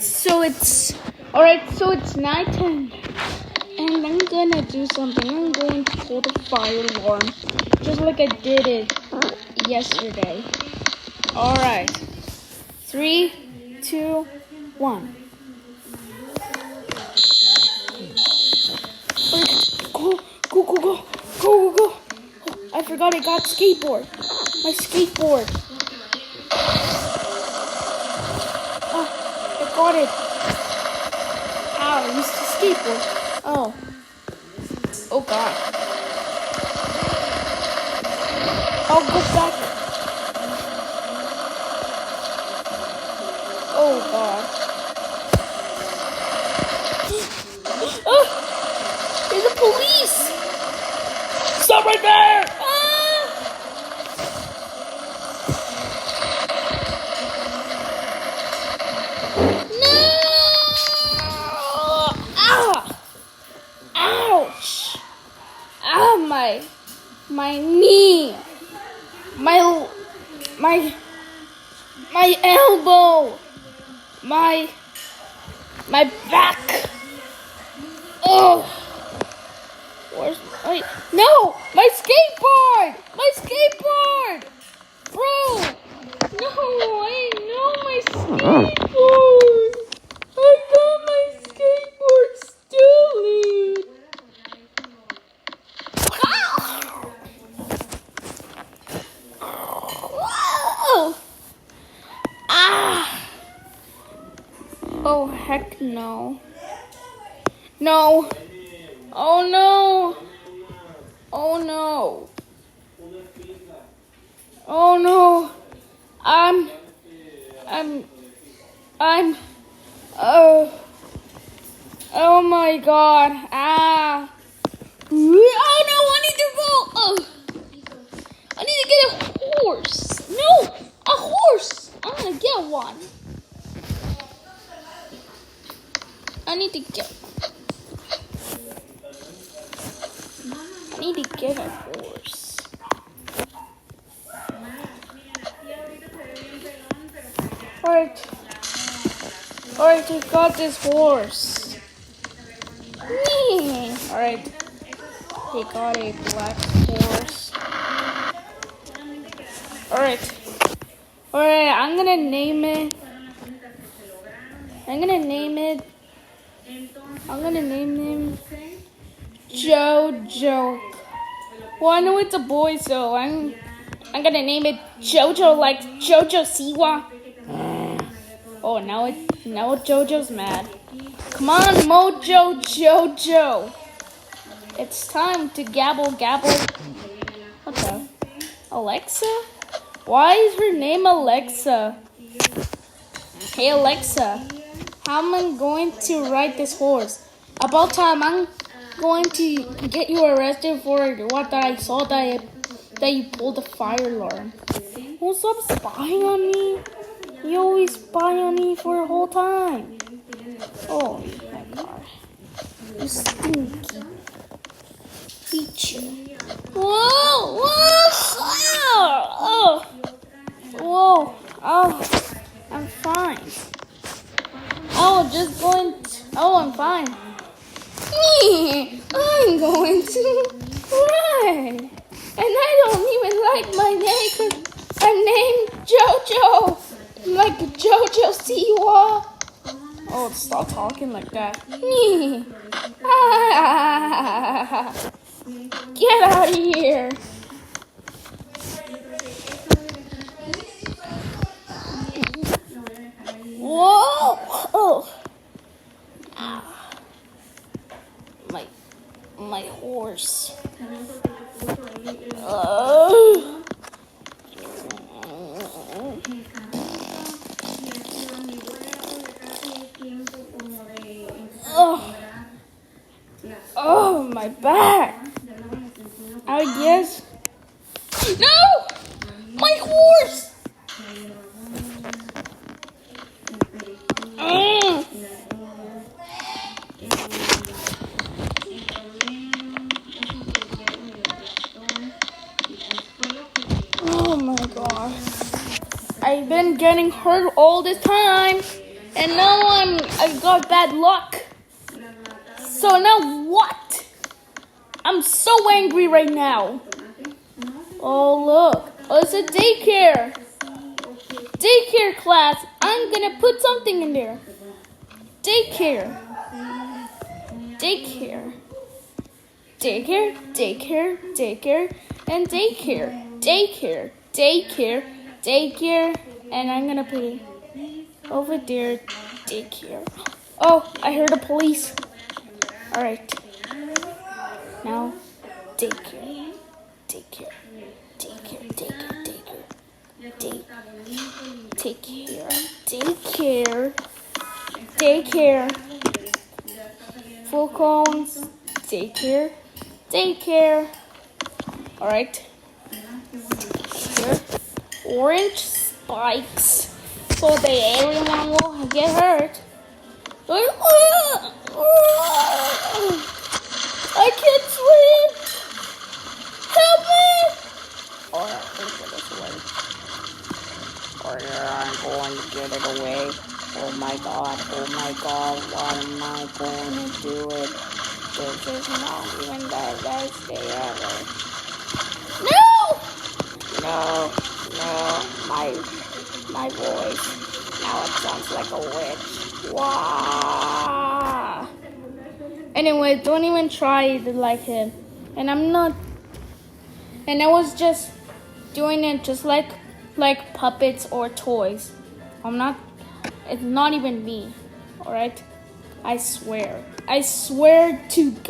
So it's nighttime, and I'm gonna do something. I'm going to pull the fire alarm, just like I did it yesterday. Alright, 3, 2, 1. Go! Oh, I forgot I got skateboard. My skateboard. Oh, I got it. Ow, I used the skateboard. Oh God. I'll go back. Oh God. Oh, there's a police. Stop right there. Ouch! My knee, my elbow, my back. Oh, no, my skateboard, bro. No, my skateboard. I got my skateboard stolen. Oh, heck no. No. Oh no. Oh no. Oh no. Oh my God. Oh no, I need to go. I need to get a horse. No, a horse. I'm gonna get one. I need to get a horse. Alright, I got this horse. Alright, he got a black horse. Alright, I'm gonna name him Jojo. Well, I know it's a boy, so I'm gonna name it Jojo, like Jojo Siwa. Oh, now Jojo's mad. Come on, Mojo Jojo. It's time to gabble. What the? Alexa? Why is her name Alexa? Hey Alexa, how am I going to ride this horse? About time, I'm going to get you arrested for what I saw that you pulled the fire alarm. Won't stop spying on me? You always spy on me for the whole time. Oh my God. You stinky creature. Whoa! I'm fine. I'm fine. I'm going to ride. And I don't even like my name because I'm named Jojo. Like Jojo Siwa. Oh, stop talking like that. Get out of here. Whoa! Oh. My horse. Oh, my back. I guess. No! My horse! Oh my God. I've been getting hurt all this time. And now I got bad luck. So now what? I'm so angry right now. Oh look, oh, it's a daycare. Daycare class. I'm gonna put something in there. Daycare. Daycare. Daycare, daycare, daycare, and daycare. Daycare, daycare, daycare, and I'm gonna put it over there. Daycare. Oh, I heard the police. Alright. Now, daycare. Daycare. Daycare, daycare, daycare. Daycare. Daycare. Full cones. Daycare. Daycare. Alright. Here. Orange spikes. So that everyone will get hurt. I can't swim. Help me. Alright, let's get this away. Or I'm going to get it away. Oh my god, what am I going to do it? This is not even the best day ever. No, my voice. Now it sounds like a witch. Wow. Anyway, don't even try it like him. And I'm not. And I was just doing it just like puppets or toys. I'm not. It's not even me. Alright? I swear to God.